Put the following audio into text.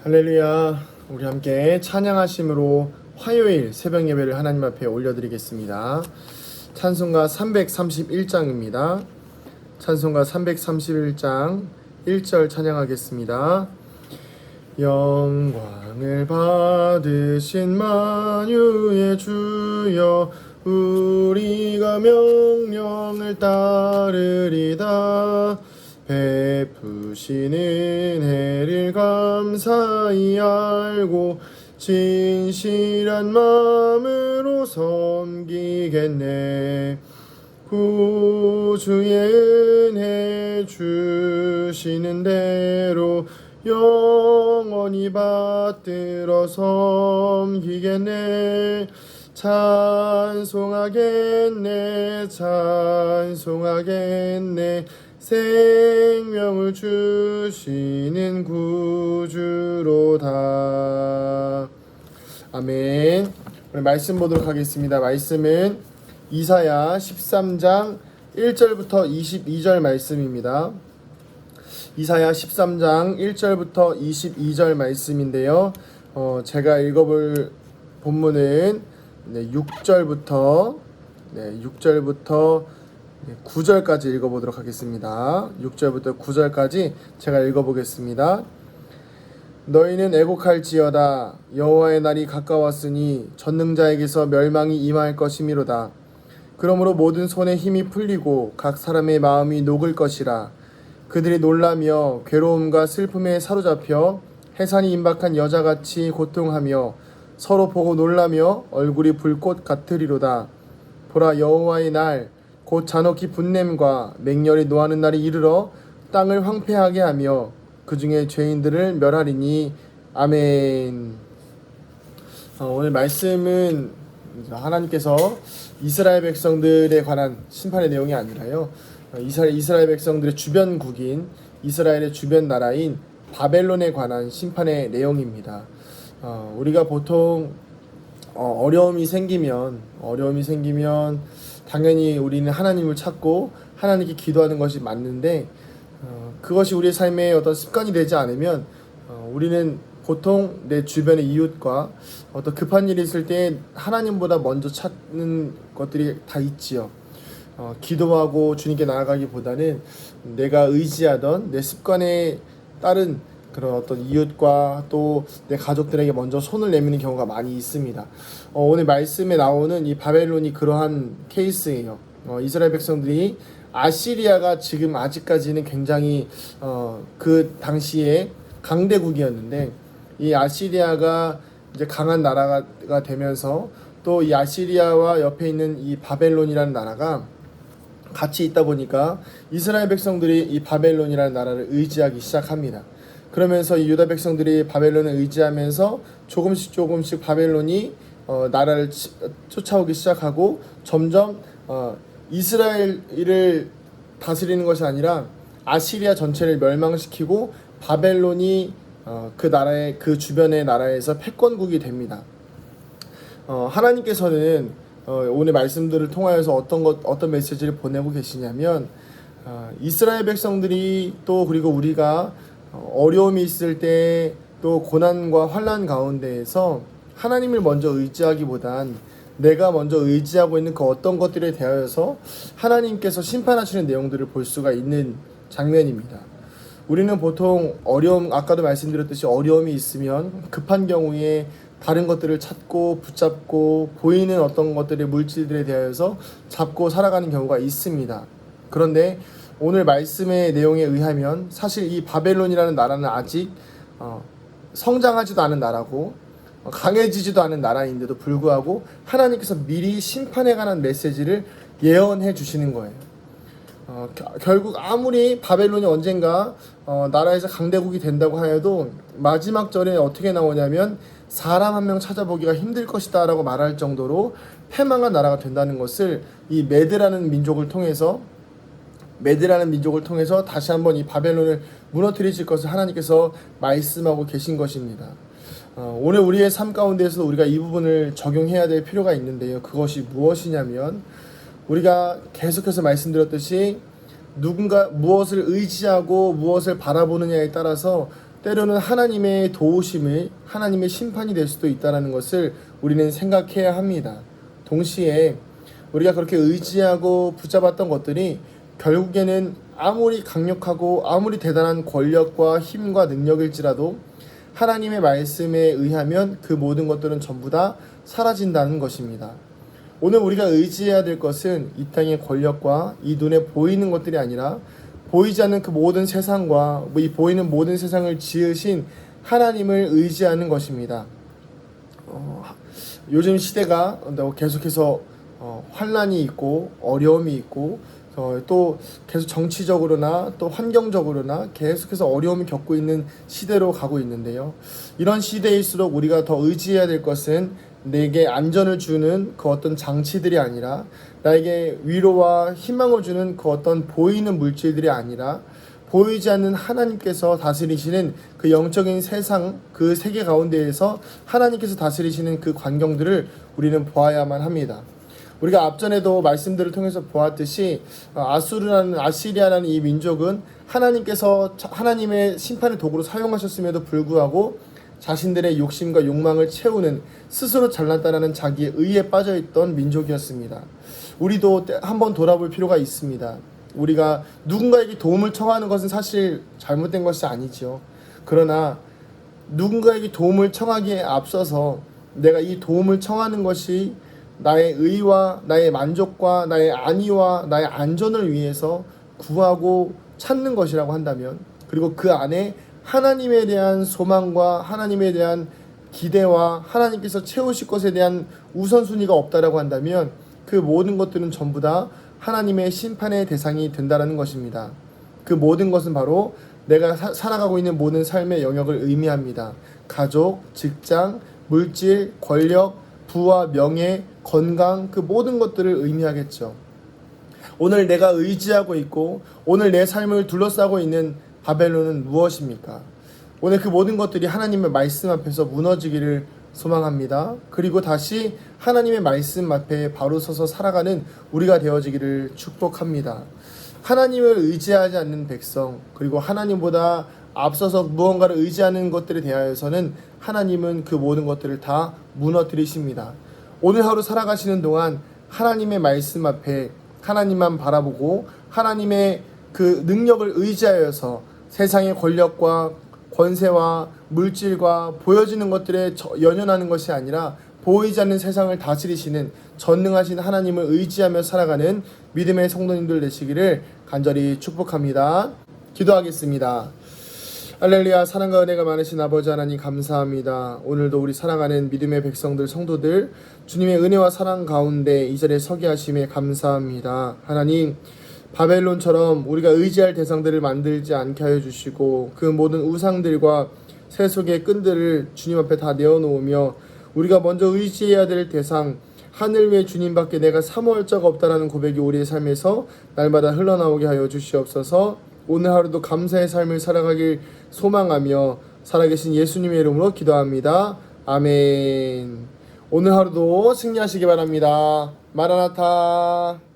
할렐루야. 우리 함께 찬양하심으로 화요일 새벽 예배를 하나님 앞에 올려드리겠습니다. 찬송가 331장입니다. 찬송가 331장 1절 찬양하겠습니다. 영광을 받으신 만유의 주여, 우리가 명령을 따르리다. 베푸시는 은혜를 감사히 알고 진실한 마음으로 섬기겠네. 구주의 은혜 주시는 대로 영원히 받들어 섬기겠네. 찬송하겠네, 찬송하겠네. 생명을 주시는 구주로다. 아멘. 오늘 말씀 보도록 하겠습니다. 말씀은 이사야 13장 1절부터 22절 말씀입니다. 이사야 13장 1절부터 22절 말씀인데요. 제가 읽어볼 본문은 6절부터 9절까지 읽어보도록 하겠습니다. 6절부터 9절까지 제가 읽어보겠습니다. 너희는 애곡할지어다. 여호와의 날이 가까웠으니 전능자에게서 멸망이 임할 것이미로다. 그러므로 모든 손에 힘이 풀리고 각 사람의 마음이 녹을 것이라. 그들이 놀라며 괴로움과 슬픔에 사로잡혀 해산이 임박한 여자같이 고통하며 서로 보고 놀라며 얼굴이 불꽃 같으리로다. 보라, 여호와의 날 곧 잔혹히 분냄과 맹렬히 노하는 날이 이르러 땅을 황폐하게 하며 그 중에 죄인들을 멸하리니. 아멘. 오늘 말씀은 하나님께서 이스라엘 백성들에 관한 심판의 내용이 아니라요, 이스라엘 백성들의 주변국인 이스라엘의 주변 나라인 바벨론에 관한 심판의 내용입니다. 우리가 보통 어려움이 생기면 당연히 우리는 하나님을 찾고 하나님께 기도하는 것이 맞는데, 그것이 우리의 삶의 어떤 습관이 되지 않으면 우리는 보통 내 주변의 이웃과 어떤 급한 일이 있을 때 하나님보다 먼저 찾는 것들이 다 있지요. 기도하고 주님께 나아가기보다는 내가 의지하던 내 습관에 따른 그런 어떤 이웃과 또 내 가족들에게 먼저 손을 내미는 경우가 많이 있습니다. 오늘 말씀에 나오는 이 바벨론이 그러한 케이스예요. 이스라엘 백성들이 아시리아가 지금 아직까지는 굉장히 그 당시에 강대국이었는데, 이 아시리아가 이제 강한 나라가 되면서 또 이 아시리아와 옆에 있는 이 바벨론이라는 나라가 같이 있다 보니까 이스라엘 백성들이 이 바벨론이라는 나라를 의지하기 시작합니다. 그러면서 이 유다 백성들이 바벨론을 의지하면서 조금씩 바벨론이 나라를 쫓아오기 시작하고 점점 이스라엘을 다스리는 것이 아니라 아시리아 전체를 멸망시키고 바벨론이 그 나라의 그 주변의 나라에서 패권국이 됩니다. 하나님께서는 오늘 말씀들을 통하여서 어떤 메시지를 보내고 계시냐면, 이스라엘 백성들이 또 그리고 우리가 어려움이 있을 때 또 고난과 환난 가운데에서 하나님을 먼저 의지하기보단 내가 먼저 의지하고 있는 그 어떤 것들에 대하여서 하나님께서 심판하시는 내용들을 볼 수가 있는 장면입니다. 우리는 보통 아까도 말씀드렸듯이 어려움이 있으면 급한 경우에 다른 것들을 찾고 붙잡고 보이는 어떤 것들의 물질들에 대하여서 잡고 살아가는 경우가 있습니다. 그런데 오늘 말씀의 내용에 의하면 사실 이 바벨론이라는 나라는 아직 성장하지도 않은 나라고 강해지지도 않은 나라인데도 불구하고 하나님께서 미리 심판에 관한 메시지를 예언해 주시는 거예요. 결국 아무리 바벨론이 언젠가 나라에서 강대국이 된다고 하여도 마지막 절에 어떻게 나오냐면 사람 한 명 찾아보기가 힘들 것이다 라고 말할 정도로 패망한 나라가 된다는 것을 이 메드라는 민족을 통해서 다시 한번 이 바벨론을 무너뜨리실 것을 하나님께서 말씀하고 계신 것입니다. 오늘 우리의 삶 가운데에서 우리가 이 부분을 적용해야 될 필요가 있는데요. 그것이 무엇이냐면, 우리가 계속해서 말씀드렸듯이 누군가 무엇을 의지하고 무엇을 바라보느냐에 따라서 때로는 하나님의 도우심이 하나님의 심판이 될 수도 있다는 것을 우리는 생각해야 합니다. 동시에 우리가 그렇게 의지하고 붙잡았던 것들이 결국에는 아무리 강력하고 아무리 대단한 권력과 힘과 능력일지라도 하나님의 말씀에 의하면 그 모든 것들은 전부 다 사라진다는 것입니다. 오늘 우리가 의지해야 될 것은 이 땅의 권력과 이 눈에 보이는 것들이 아니라 보이지 않는 그 모든 세상과 이 보이는 모든 세상을 지으신 하나님을 의지하는 것입니다. 요즘 시대가 계속해서 환란이 있고 어려움이 있고 또 계속 정치적으로나 또 환경적으로나 계속해서 어려움을 겪고 있는 시대로 가고 있는데요. 이런 시대일수록 우리가 더 의지해야 될 것은 내게 안전을 주는 그 어떤 장치들이 아니라 나에게 위로와 희망을 주는 그 어떤 보이는 물질들이 아니라 보이지 않는 하나님께서 다스리시는 그 영적인 세상, 그 세계 가운데에서 하나님께서 다스리시는 그 광경들을 우리는 보아야만 합니다. 우리가 앞전에도 말씀들을 통해서 보았듯이 아시리아라는 이 민족은 하나님께서 하나님의 심판의 도구로 사용하셨음에도 불구하고 자신들의 욕심과 욕망을 채우는 스스로 잘났다라는 자기의 의에 빠져있던 민족이었습니다. 우리도 한번 돌아볼 필요가 있습니다. 우리가 누군가에게 도움을 청하는 것은 사실 잘못된 것이 아니죠. 그러나 누군가에게 도움을 청하기에 앞서서 내가 이 도움을 청하는 것이 나의 의와 나의 만족과 나의 안위와 나의 안전을 위해서 구하고 찾는 것이라고 한다면, 그리고 그 안에 하나님에 대한 소망과 하나님에 대한 기대와 하나님께서 채우실 것에 대한 우선순위가 없다라고 한다면 그 모든 것들은 전부 다 하나님의 심판의 대상이 된다라는 것입니다. 그 모든 것은 바로 내가 살아가고 있는 모든 삶의 영역을 의미합니다. 가족, 직장, 물질, 권력, 부와 명예, 건강, 그 모든 것들을 의미하겠죠. 오늘 내가 의지하고 있고 오늘 내 삶을 둘러싸고 있는 바벨론은 무엇입니까? 오늘 그 모든 것들이 하나님의 말씀 앞에서 무너지기를 소망합니다. 그리고 다시 하나님의 말씀 앞에 바로 서서 살아가는 우리가 되어지기를 축복합니다. 하나님을 의지하지 않는 백성, 그리고 하나님보다 앞서서 무언가를 의지하는 것들에 대하여서는 하나님은 그 모든 것들을 다 무너뜨리십니다. 오늘 하루 살아가시는 동안 하나님의 말씀 앞에 하나님만 바라보고 하나님의 그 능력을 의지하여서 세상의 권력과 권세와 물질과 보여지는 것들에 연연하는 것이 아니라 보이지 않는 세상을 다스리시는 전능하신 하나님을 의지하며 살아가는 믿음의 성도님들 되시기를 간절히 축복합니다. 기도하겠습니다. 할렐루야. 사랑과 은혜가 많으신 아버지 하나님 감사합니다. 오늘도 우리 사랑하는 믿음의 백성들 성도들 주님의 은혜와 사랑 가운데 이 자리에 서게 하심에 감사합니다. 하나님, 바벨론처럼 우리가 의지할 대상들을 만들지 않게 하여 주시고 그 모든 우상들과 세속의 끈들을 주님 앞에 다 내어놓으며 우리가 먼저 의지해야 될 대상, 하늘 위에 주님밖에 내가 사모할 자가 없다라는 고백이 우리의 삶에서 날마다 흘러나오게 하여 주시옵소서. 오늘 하루도 감사의 삶을 살아가길 소망하며 살아계신 예수님의 이름으로 기도합니다. 아멘. 오늘 하루도 승리하시기 바랍니다. 마라나타.